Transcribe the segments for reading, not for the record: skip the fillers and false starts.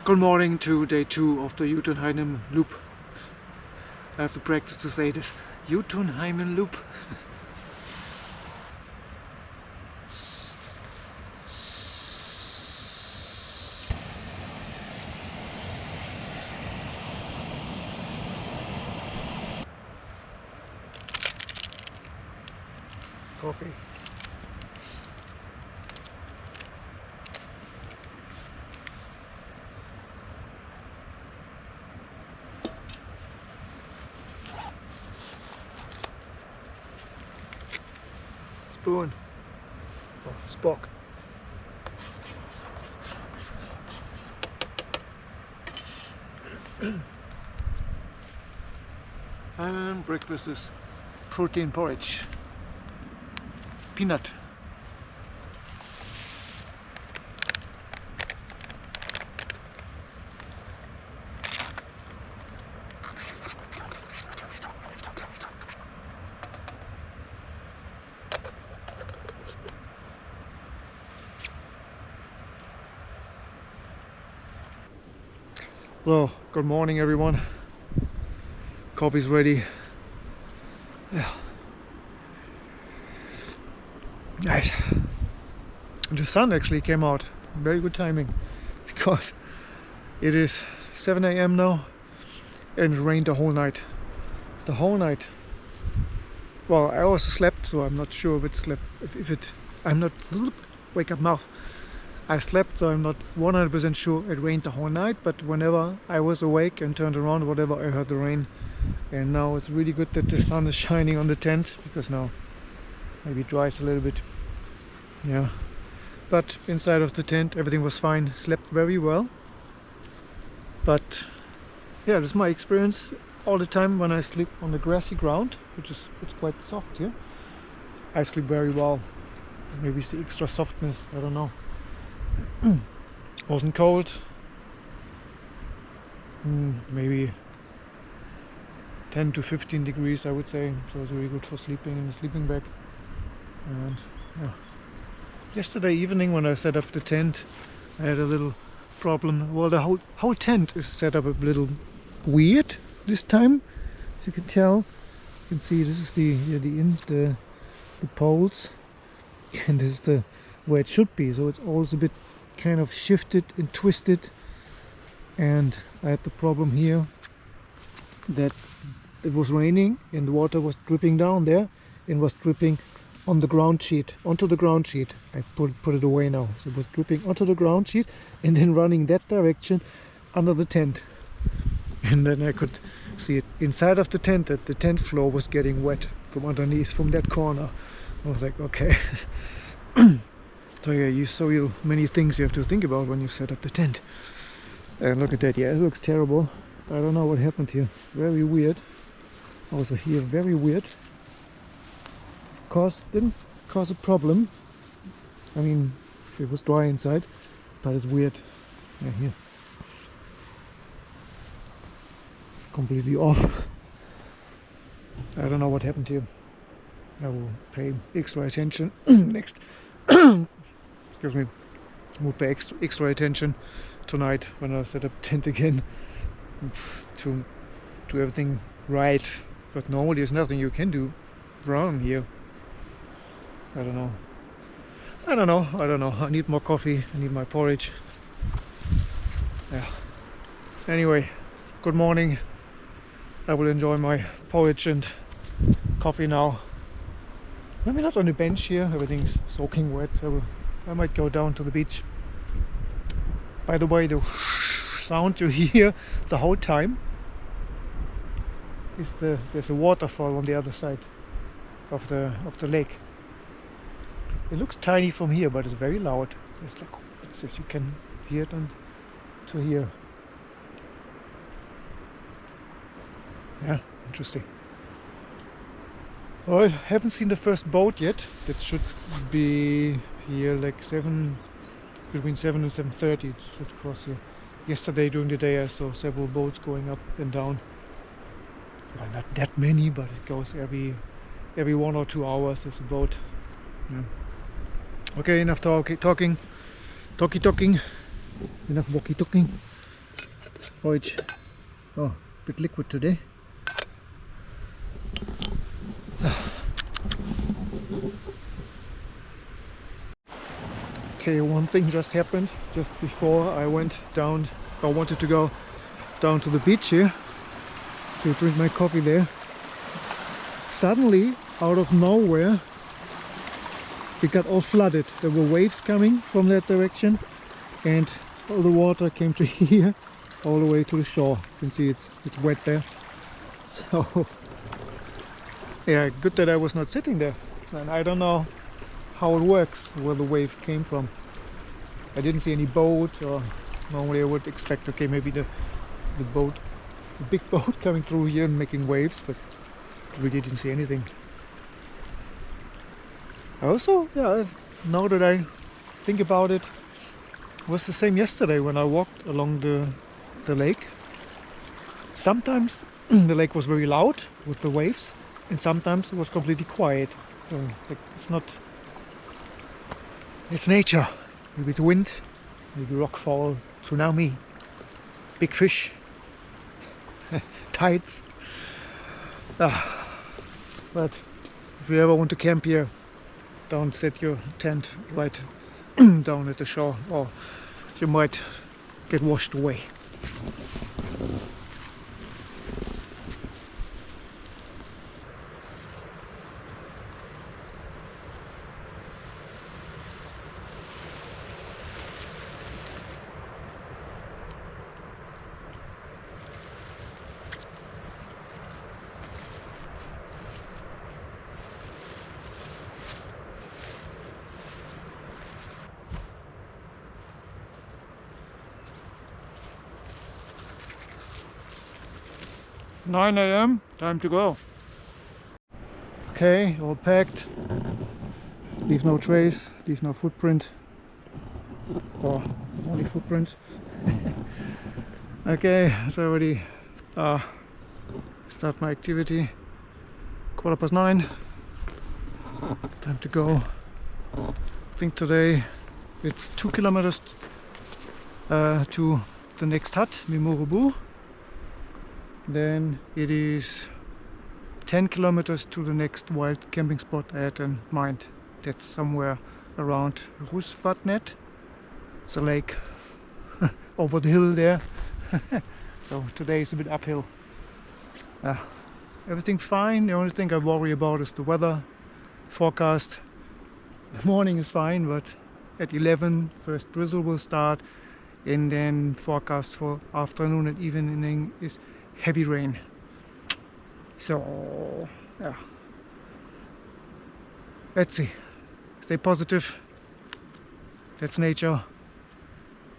Good morning to day 2 of the Jotunheimen loop. I have to practice to say this. Jotunheimen loop. Coffee. Spoon. Oh, Spock. And breakfast is protein porridge. Peanut. Well, good morning everyone. Coffee's ready. Yeah. Nice. The sun actually came out. Very good timing, because it is 7 AM now and it rained the whole night. The whole night. Well, I also slept, so I'm not sure if it slept. I'm not. Wake up, mouth. I slept, so I'm not 100% sure it rained the whole night, but whenever I was awake and turned around, whatever, I heard the rain. And now it's really good that the sun is shining on the tent, because now maybe it dries a little bit. Yeah. But inside of the tent, everything was fine. Slept very well. But yeah, that's my experience all the time when I sleep on the grassy ground, it's quite soft here. I sleep very well. Maybe it's the extra softness, I don't know. Wasn't cold. Maybe 10 to 15 degrees, I would say. So it's really good for sleeping in a sleeping bag. And yeah. Yesterday evening when I set up the tent, I had a little problem. Well, the whole tent is set up a little weird this time. As you can tell, you can see this is the poles, and this is the where it should be. So it's always a bit kind of shifted and twisted. And I had the problem here that it was raining and the water was dripping down there and was dripping on the ground sheet, onto the ground sheet. I put it away now. So it was dripping onto the ground sheet and then running that direction under the tent. And then I could see it inside of the tent, that the tent floor was getting wet from underneath, from that corner. I was like, okay. So yeah, many things you have to think about when you set up the tent. And look at that, yeah, it looks terrible. I don't know what happened here. Very weird. Also here, very weird. Didn't cause a problem. I mean, it was dry inside, but it's weird. Yeah, here. It's completely off. I don't know what happened here. I will pay extra attention next. Excuse me. I will pay extra attention tonight when I set up tent again to everything right. But normally there's nothing you can do wrong here. I don't know. I need more coffee. I need my porridge. Yeah. Anyway, good morning. I will enjoy my porridge and coffee now. Maybe not on the bench here. Everything's soaking wet. I might go down to the beach. By the way, the sound you hear the whole time is there's a waterfall on the other side of the lake. It looks tiny from here, but it's very loud. It's like you can hear it and to here. Yeah, interesting. Well, I haven't seen the first boat yet. That should be here like between 7 and 7:30. It should cross here. Yesterday during the day I saw several boats going up and down. Well, not that many, but it goes every 1 or 2 hours. There's a boat. Yeah. Okay, enough talking. Enough walkie talking. Oh, it's a bit liquid today. Okay, one thing just happened just before I went down. I wanted to go down to the beach here to drink my coffee there. Suddenly, out of nowhere, it got all flooded. There were waves coming from that direction, and all the water came to here, all the way to the shore. You can see it's wet there. So, yeah, good that I was not sitting there. And I don't know how it works, where the wave came from. I didn't see any boat, or normally I would expect, okay, maybe the boat, the big boat coming through here and making waves, but I really didn't see anything. Also, yeah, now that I think about it, it was the same yesterday when I walked along the lake. Sometimes the lake was very loud with the waves, and sometimes it was completely quiet. Like it's nature. Maybe it's wind, maybe rockfall, tsunami, big fish, tides. But if you ever want to camp here, don't set your tent right down at the shore, or you might get washed away. "9 a.m. time to go." Okay, all packed. Leave no trace, leave no footprint. Or only footprint. Okay, so already start my activity. 9:15. Time to go. I think today it's 2 kilometers to the next hut, Memurubu. Then it is 10 kilometers to the next wild camping spot I had in mind. That's somewhere around Russvatnet. It's a lake over the hill there. So today is a bit uphill. Everything fine. The only thing I worry about is the weather forecast. The morning is fine, but at 11 first drizzle will start, and then forecast for afternoon and evening is heavy rain. So yeah, let's see. Stay positive. That's nature.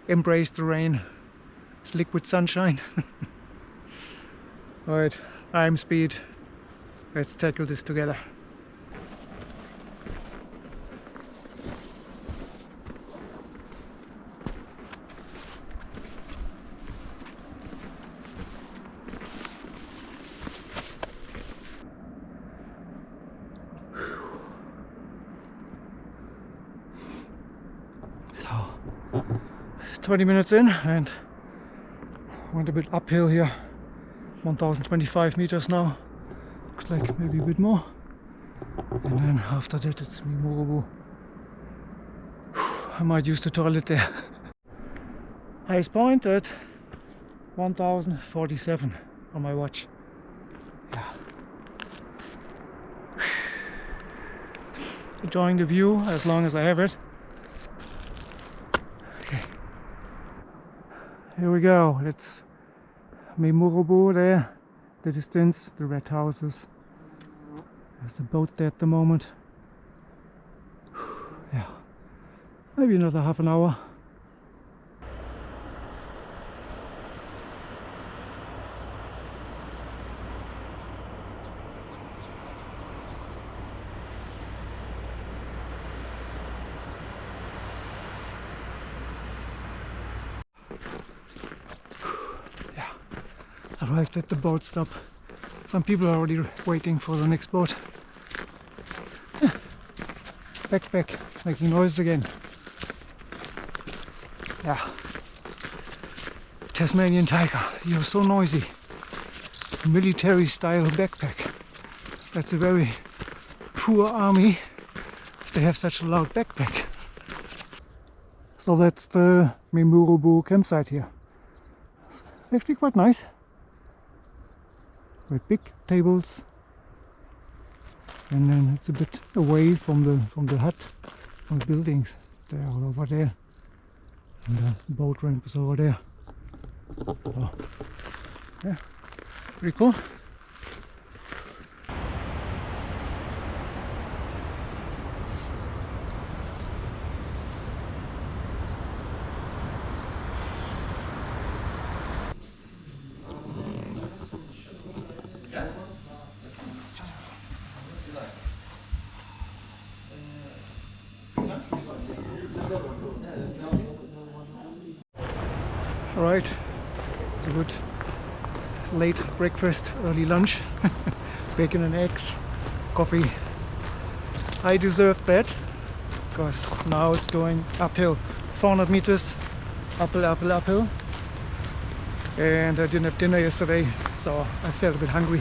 Embrace the rain. It's liquid sunshine. Alright, I'm Speed. Let's tackle this together. So, 20 minutes in and went a bit uphill here. 1025 meters now. Looks like maybe a bit more. And then after that it's Memurubu. I might use the toilet there. Highest point at 1047 on my watch. Yeah. Enjoying the view as long as I have it. Okay. Here we go. That's Memurubu there. The distance, the red houses. There's a boat there at the moment. Yeah. Maybe another half an hour. Arrived at the boat stop. Some people are already waiting for the next boat. Backpack making noise again. Yeah. Tasmanian tiger. You're so noisy. Military style backpack. That's a very poor army if they have such a loud backpack. So that's the Memurubu campsite here. It's actually quite nice. With big tables. And then it's a bit away from the hut, from the buildings. They're all over there. And the boat ramp is over there. So, yeah, pretty cool. Alright, it's a good late breakfast, early lunch. Bacon and eggs, coffee. I deserved that because now it's going uphill. 400 meters, uphill. And I didn't have dinner yesterday, so I felt a bit hungry.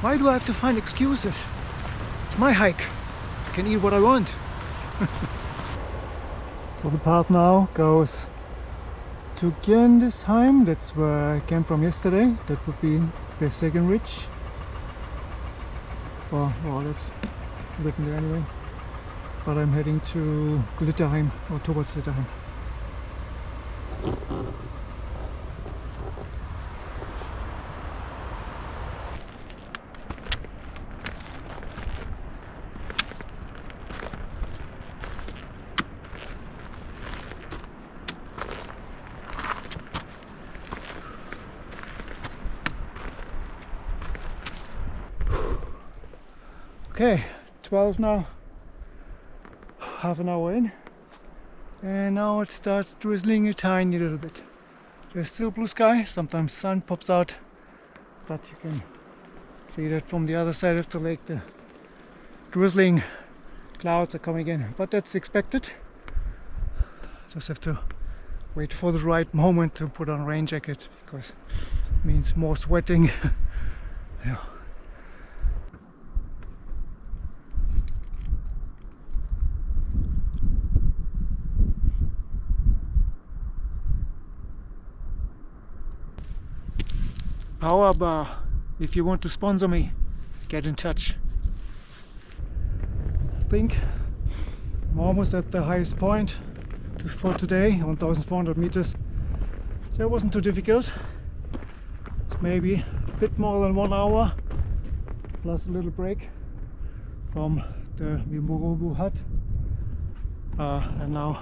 Why do I have to find excuses? It's my hike. I can eat what I want. So the path now goes to Jotunheimen. That's where I came from yesterday. That would be the second ridge. Well, that's written there anyway. But I'm heading to Jotunheimen, or towards Jotunheimen. Okay, 12 now, half an hour in, and now it starts drizzling a tiny little bit. There's still blue sky, sometimes sun pops out, but you can see that from the other side of the lake the drizzling clouds are coming in, but that's expected. Just have to wait for the right moment to put on a rain jacket, because it means more sweating. Yeah. Power bar, if you want to sponsor me, get in touch. I think I'm almost at the highest point for today, 1400 meters. That wasn't too difficult. It's maybe a bit more than 1 hour, plus a little break from the Memurubu hut. And now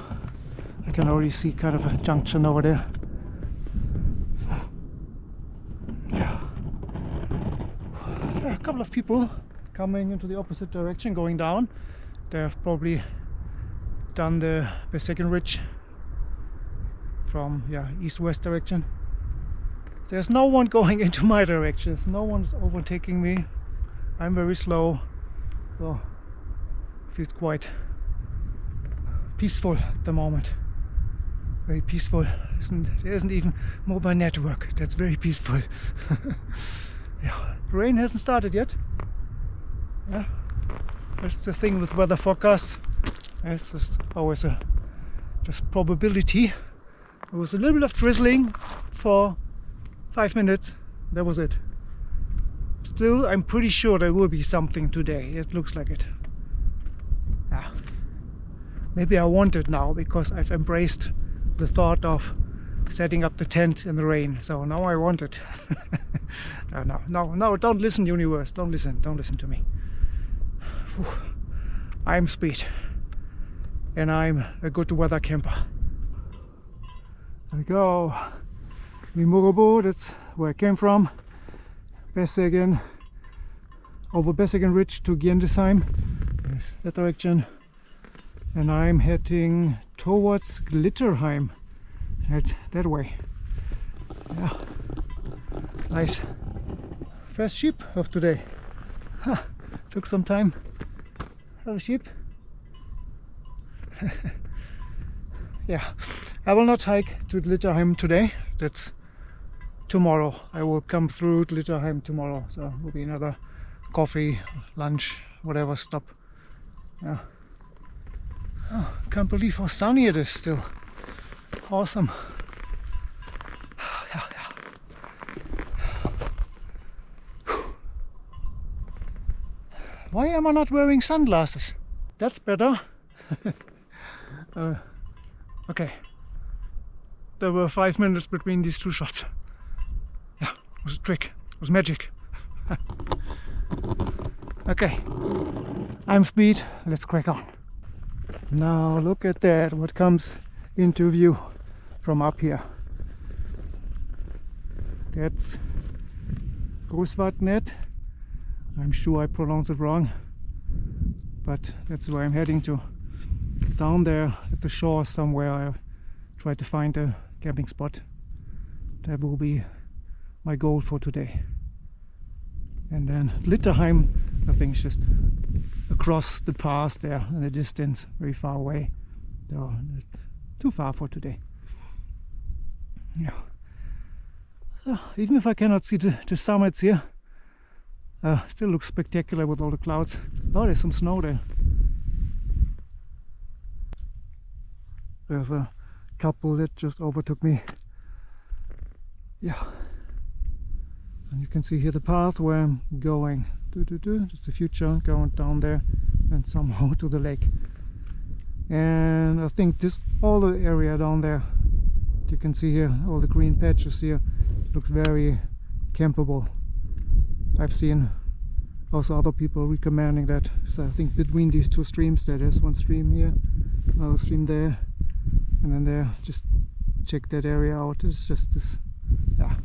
I can already see kind of a junction over there. A couple of people coming into the opposite direction, going down. They have probably done the second ridge from east-west direction. There's no one going into my direction. No one's overtaking me. I'm very slow, so it feels quite peaceful at the moment. Very peaceful. There isn't even mobile network. That's very peaceful. Yeah, rain hasn't started yet. Yeah, that's the thing with weather forecasts. It's just always just probability. There was a little bit of drizzling for 5 minutes. That was it. Still, I'm pretty sure there will be something today. It looks like it. Yeah. Maybe I want it now because I've embraced the thought of setting up the tent in the rain. So now I want it. No, don't listen, universe. Don't listen to me. Whew. I'm speed. And I'm a good weather camper. There we go. Memurubu, that's where I came from. Bessegen, over Bessegen Ridge to Jotunheimen. Yes, that direction. And I'm heading towards Jotunheimen. That's that way. Yeah. Nice. First sheep of today. Huh. Took some time. Have a sheep. Yeah. I will not hike to Jotunheimen today. That's tomorrow. I will come through Jotunheimen tomorrow. So it will be another coffee, lunch, whatever stop. Yeah. Oh, can't believe how sunny it is still. Awesome. Yeah, yeah. Why am I not wearing sunglasses? That's better. Okay. There were 5 minutes between these two shots. Yeah, it was a trick. It was magic. Okay. I'm speed. Let's crack on. Now look at that. What comes into view from up here. That's Russvatnet. I'm sure I pronounced it wrong, but that's where I'm heading to. Down there at the shore somewhere I try to find a camping spot. That will be my goal for today. And then Jotunheimen, I think it's just across the pass there in the distance, very far away. So too far for today. Yeah. Even if I cannot see the summits here, still looks spectacular with all the clouds. Oh, there's some snow there. There's a couple that just overtook me. Yeah. And you can see here the path where I'm going. It's the future, going down there and somehow to the lake. And I think this all the area down there, you can see here, all the green patches here, looks very campable. I've seen also other people recommending that. So I think between these two streams there's one stream here, another stream there, and then there. Just check that area out. It's just this, yeah.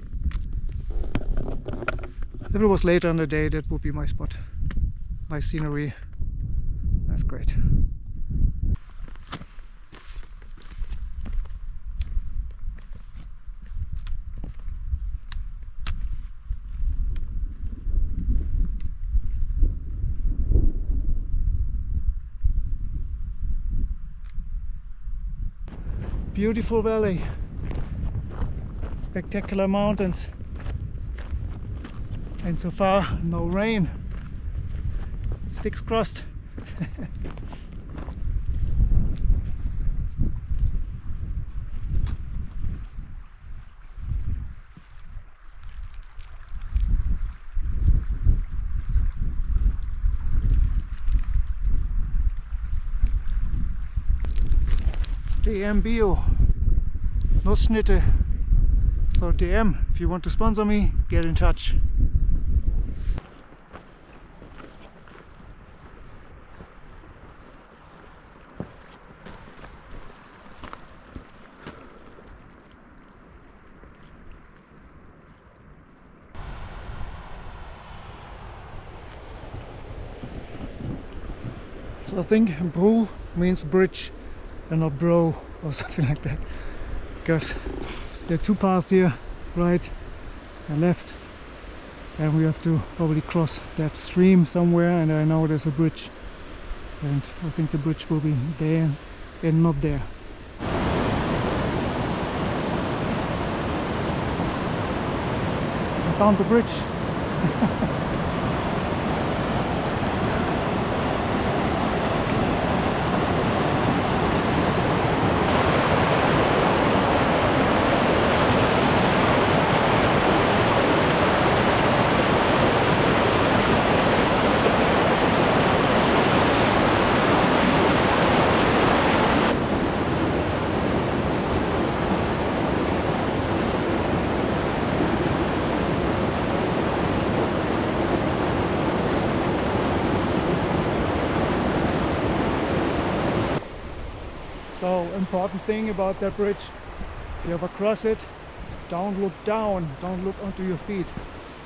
If it was later in the day, that would be my spot. Nice scenery. That's great. Beautiful valley, spectacular mountains, and so far no rain. Sticks crossed. DM Bio, no Schnitte. So DM, if you want to sponsor me, get in touch. So I think Bru means bridge and not bro or something like that, because there are two paths here, right and left, and we have to probably cross that stream somewhere, and I know there's a bridge, and I think the bridge will be there and not there. I found the bridge. So important thing about that bridge, if you ever cross it, don't look down, don't look onto your feet,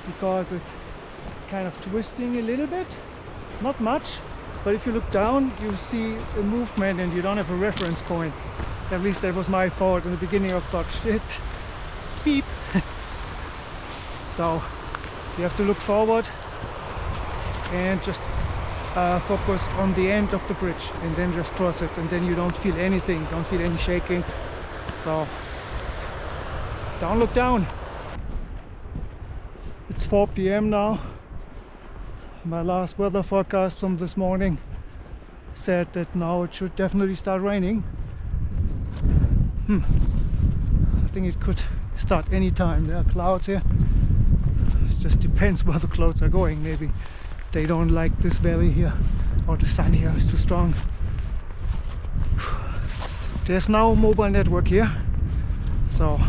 because it's kind of twisting a little bit, not much, but if you look down you see a movement and you don't have a reference point. At least that was my fault in the beginning. I thought, shit, beep. So you have to look forward and just focus on the end of the bridge and then just cross it, and then you don't feel anything, don't feel any shaking, So don't look down. It's 4 p.m. now. My last weather forecast from this morning said that now it should definitely start raining. I think it could start anytime. There are clouds here. It just depends where the clouds are going. Maybe they don't like this valley here, or the sun here is too strong. There's no mobile network here, so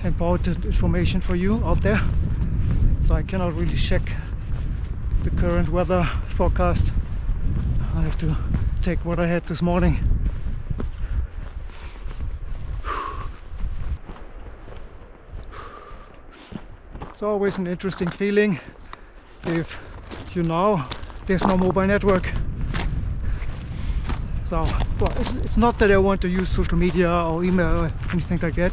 important information for you out there. So I cannot really check the current weather forecast. I have to take what I had this morning. It's always an interesting feeling if you know there's no mobile network. So well, it's not that I want to use social media or email or anything like that.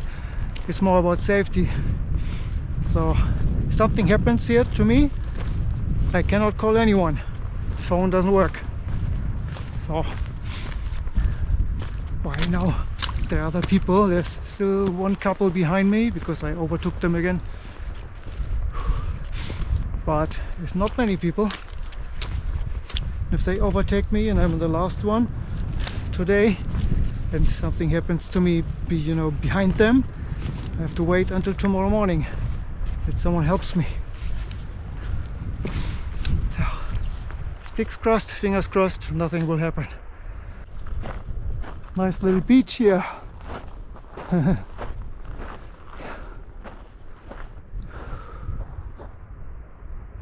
It's more about safety. So if something happens here to me, I cannot call anyone. The phone doesn't work. So well, I know there are other people. There's still one couple behind me because I overtook them again. But there's not many people. If they overtake me and I'm the last one today and something happens to me behind them, I have to wait until tomorrow morning that someone helps me. So, sticks crossed, fingers crossed, nothing will happen. Nice little beach here.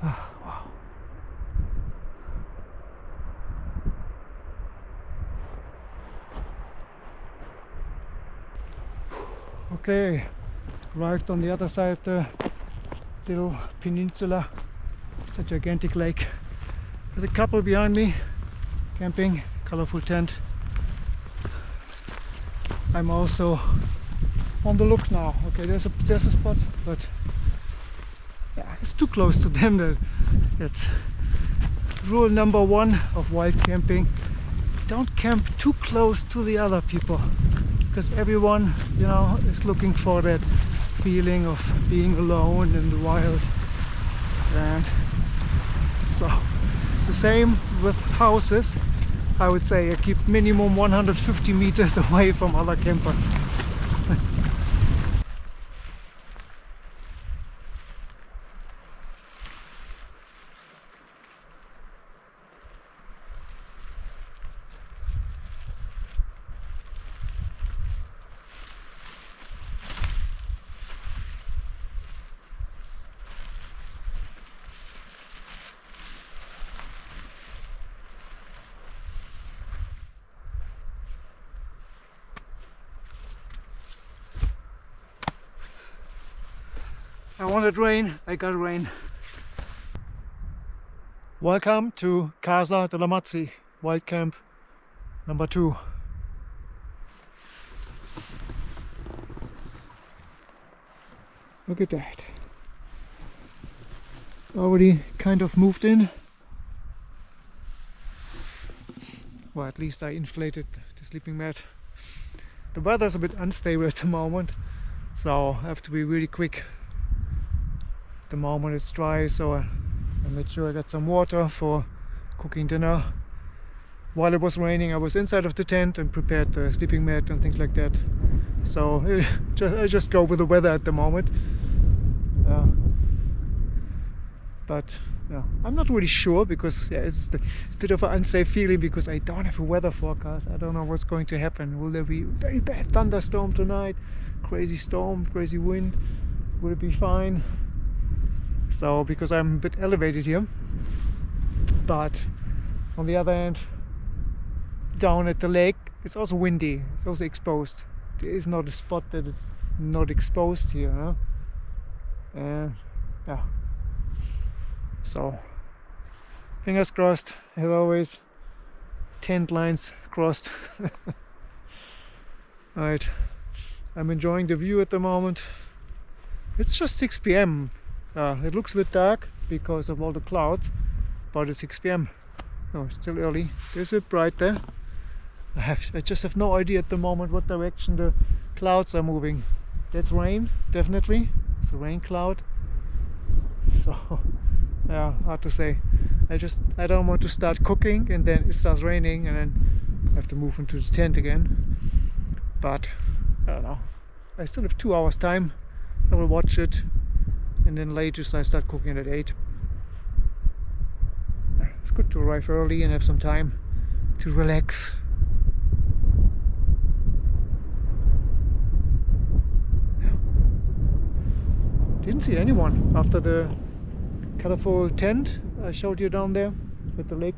Wow. Okay, arrived on the other side of the little peninsula. It's a gigantic lake. There's a couple behind me, camping, colorful tent. I'm also on the look now. Okay, there's a spot, but yeah, it's too close to them. That's rule number one of wild camping. Don't camp too close to the other people, because everyone, is looking for that feeling of being alone in the wild. And so it's the same with houses. I would say I keep minimum 150 meters away from other campers. I wanted rain, I got rain. Welcome to Casa della Matzi, wild camp number 2. Look at that. Already kind of moved in. Well, at least I inflated the sleeping mat. The weather's a bit unstable at the moment, so I have to be really quick. The moment it's dry, so I made sure I got some water for cooking dinner. While it was raining, I was inside of the tent and prepared the sleeping mat and things like that. So I just go with the weather at the moment. But yeah, I'm not really sure, because it's a bit of an unsafe feeling because I don't have a weather forecast. I don't know what's going to happen. Will there be a very bad thunderstorm tonight? Crazy storm, crazy wind? Will it be fine? So, because I'm a bit elevated here, but on the other hand, down at the lake, it's also windy, it's also exposed. There is not a spot that is not exposed here, huh? Yeah. So, fingers crossed, as always, tent lines crossed. Right, I'm enjoying the view at the moment. It's just 6 p.m. It looks a bit dark because of all the clouds, but it's 6 p.m. No, it's still early. There's a bit bright there. I just have no idea at the moment what direction the clouds are moving. That's rain, definitely. It's a rain cloud. So, yeah, hard to say. I don't want to start cooking and then it starts raining and then I have to move into the tent again. But, I don't know. I still have 2 hours time. I will watch it. And then latest I start cooking at 8. It's good to arrive early and have some time to relax. Didn't see anyone after the colorful tent I showed you down there with the lake.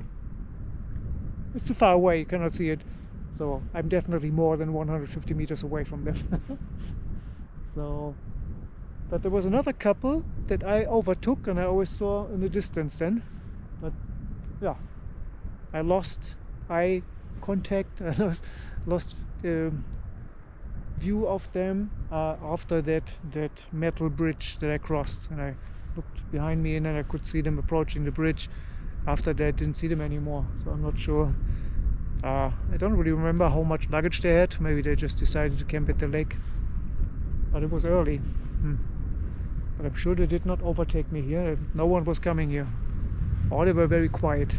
It's too far away, you cannot see it. So I'm definitely more than 150 meters away from them. So, but there was another couple that I overtook and I always saw in the distance then. But yeah, I lost eye contact, I lost view of them after that metal bridge that I crossed, and I looked behind me and then I could see them approaching the bridge. After that I didn't see them anymore, so I'm not sure. I don't really remember how much luggage they had. Maybe they just decided to camp at the lake, but it was early. But I'm sure they did not overtake me here. No one was coming here, or they were very quiet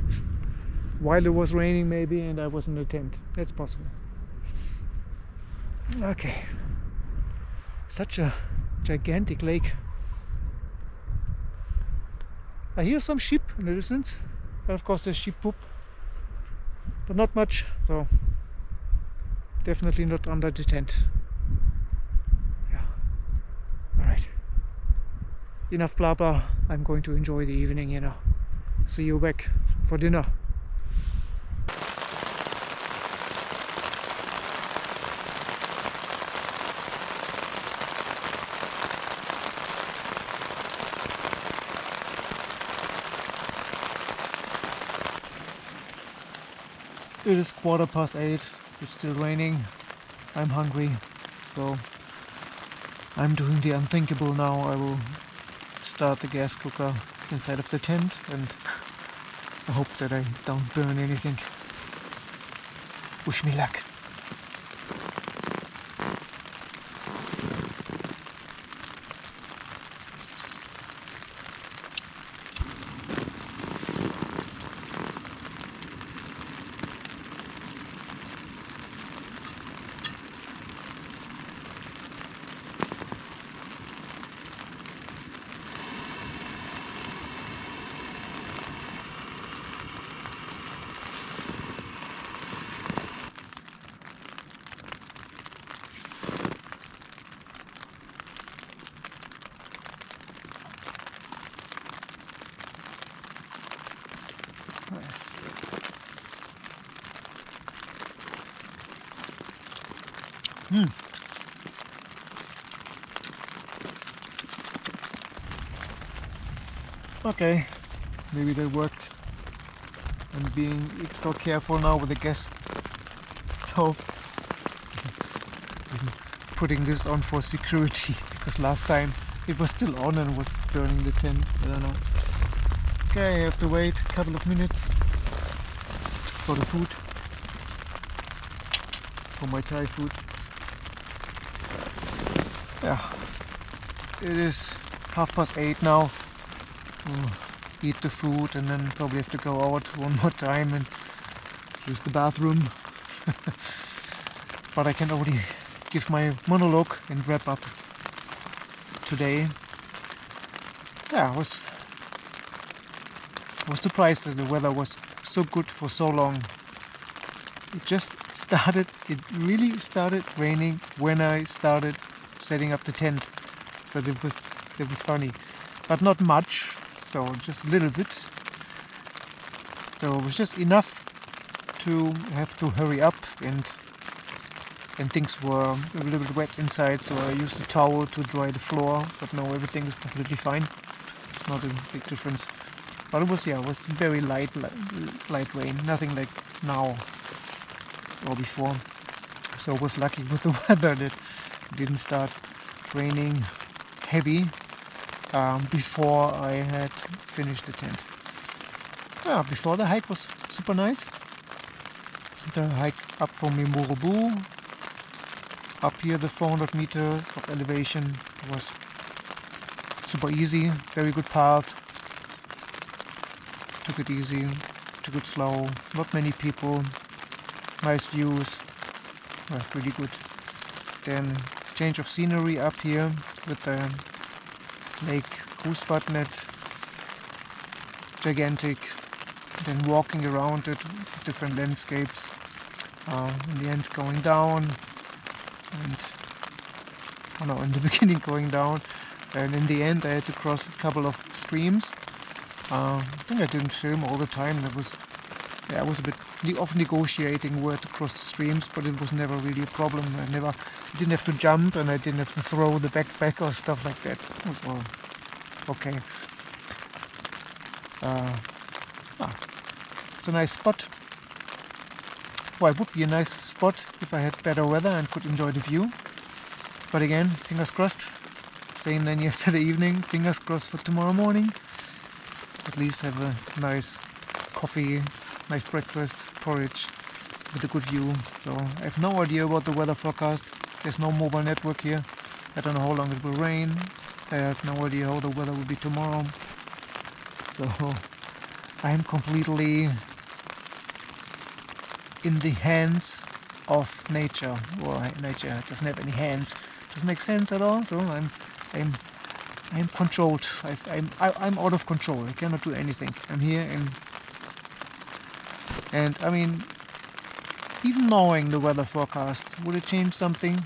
while it was raining maybe and I was in the tent. That's possible. Okay, such a gigantic lake. I hear some sheep in the distance, and of course there's sheep poop, but not much, so definitely not under the tent. Yeah, alright. Enough blah blah, I'm going to enjoy the evening, you know. See you back for dinner. It is 8:15. It's still raining. I'm hungry, so I'm doing the unthinkable now. I will start the gas cooker inside of the tent and I hope that I don't burn anything. Wish me luck. Okay, maybe that worked. I'm being extra careful now with the gas stove. Putting this on for security because last time it was still on and was burning the tent. I don't know. Okay, I have to wait a couple of minutes for the food, for my Thai food. Yeah, it is 8:30 now. Eat the food and then probably have to go out one more time and use the bathroom. But I can already give my monologue and wrap up today. Yeah, I was surprised that the weather was so good for so long. It really started raining when I started setting up the tent. So it was funny, but not much. So just a little bit. So it was just enough to have to hurry up, and things were a little bit wet inside, so I used a towel to dry the floor, but now everything is completely fine. It's not a big difference. But it was very light rain, nothing like now or before. So I was lucky with the weather that it didn't start raining heavy before I had finished the tent. Yeah, before the hike was super nice. The hike up from Memurubu up here, the 400 meters of elevation was super easy, very good path. Took it easy, took it slow, not many people, nice views, really good. Then change of scenery up here with the lake Russvatnet, gigantic. Then walking around it, different landscapes. In the end going down, and in the beginning going down, and in the end I had to cross a couple of streams. I think I didn't film all the time. I was a bit of negotiating where to cross the streams, but it was never really a problem. I didn't have to jump, and I didn't have to throw the backpack or stuff like that. It was all okay. It's a nice spot. Well, it would be a nice spot if I had better weather and could enjoy the view. But again, fingers crossed. Same than yesterday evening. Fingers crossed for tomorrow morning. At least have a nice coffee, nice breakfast, porridge with a good view. So I have no idea about the weather forecast. There's no mobile network here. I don't know how long it will rain. I have no idea how the weather will be tomorrow. So I am completely in the hands of nature. Well, nature doesn't have any hands. Doesn't make sense at all. So I'm controlled. I'm out of control. I cannot do anything. I'm here and I mean, even knowing the weather forecast, would it change something?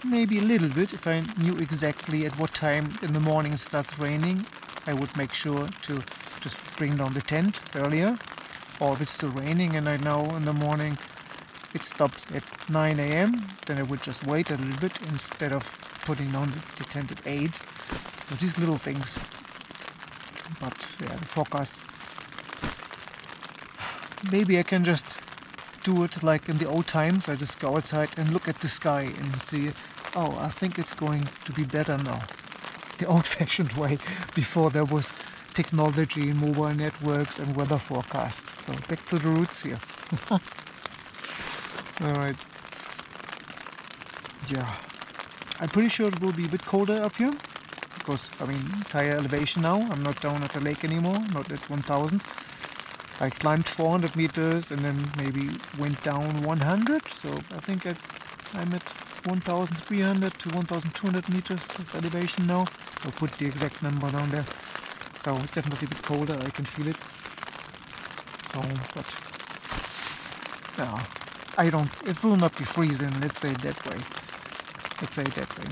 Maybe a little bit. If I knew exactly at what time in the morning it starts raining, I would make sure to just bring down the tent earlier. Or if it's still raining and I know in the morning it stops at 9 a.m, then I would just wait a little bit instead of putting down the tent at 8. So these little things. But yeah, the forecast. Maybe I can just do it like in the old times. I just go outside and look at the sky and see, oh, I think it's going to be better now. The old-fashioned way, before there was technology, mobile networks and weather forecasts. So back to the roots here. Alright. Yeah. I'm pretty sure it will be a bit colder up here. Because, I mean, it's higher elevation now. I'm not down at the lake anymore, not at 1000. I climbed 400 meters and then maybe went down 100. So I think I'm at 1300 to 1200 meters of elevation now. I'll put the exact number down there. So it's definitely a bit colder, I can feel it. So, but yeah, it will not be freezing, let's say it that way.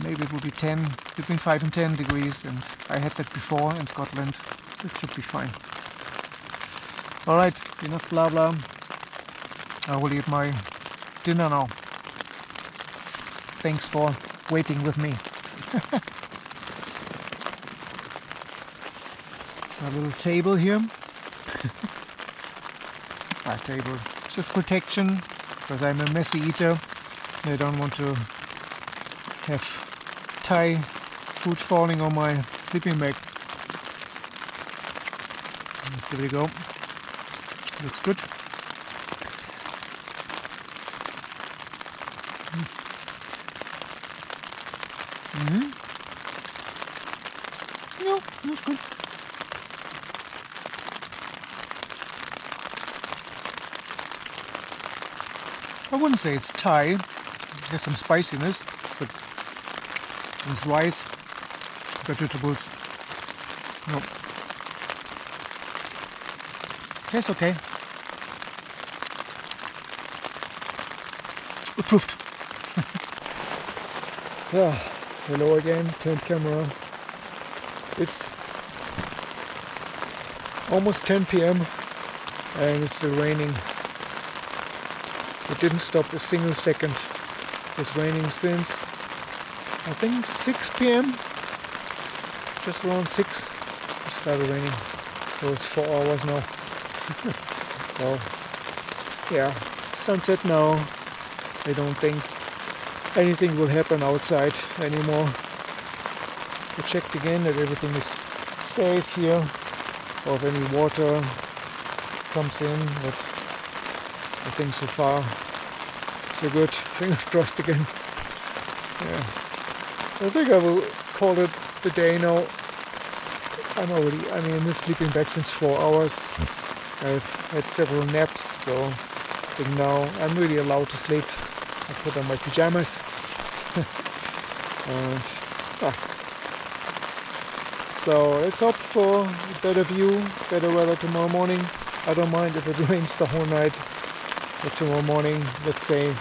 Maybe it will be between 5 and 10 degrees, and I had that before in Scotland. It should be fine. Alright, enough blah blah. I will eat my dinner now. Thanks for waiting with me. A little table here. A table. It's just protection, because I'm a messy eater. I don't want to have Thai food falling on my sleeping bag. Let's give it a go. Looks good. Yeah, looks good. I wouldn't say it's Thai. There's some spiciness, but it's rice, vegetables. No. Tastes okay. Approved. Yeah, hello again, tent camera. It's almost 10 p.m. and it's still raining. It didn't stop a single second. It's raining since I think 6 p.m. Just around 6 it started raining. So it's 4 hours now. Well, yeah, sunset now. I don't think anything will happen outside anymore. I checked again that everything is safe here, or if any water comes in, but I think so far so good. Fingers crossed again. Yeah. I think I will call it the day now. I'm in sleeping bag since 4 hours. I've had several naps, so I think now I'm really allowed to sleep. I put on my pajamas. And, so let's hope for a better view, better weather tomorrow morning. I don't mind if it rains the whole night. But tomorrow morning, let's say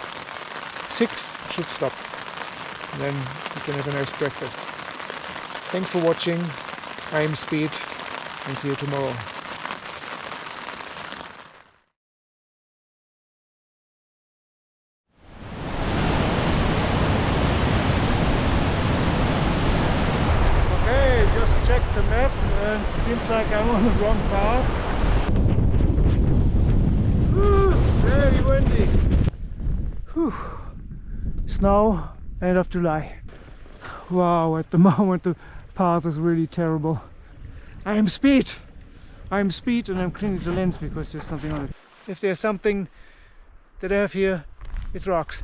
6, should stop. And then we can have a nice breakfast. Thanks for watching. I'm Speed, and see you tomorrow. Okay, just checked the map and it seems like I'm on the wrong path. Whew, very windy. Whew. Snow, end of July. Wow, at the moment the path is really terrible. I'm Speed and I'm cleaning the lens because there's something on it. If there's something that I have here, it's rocks.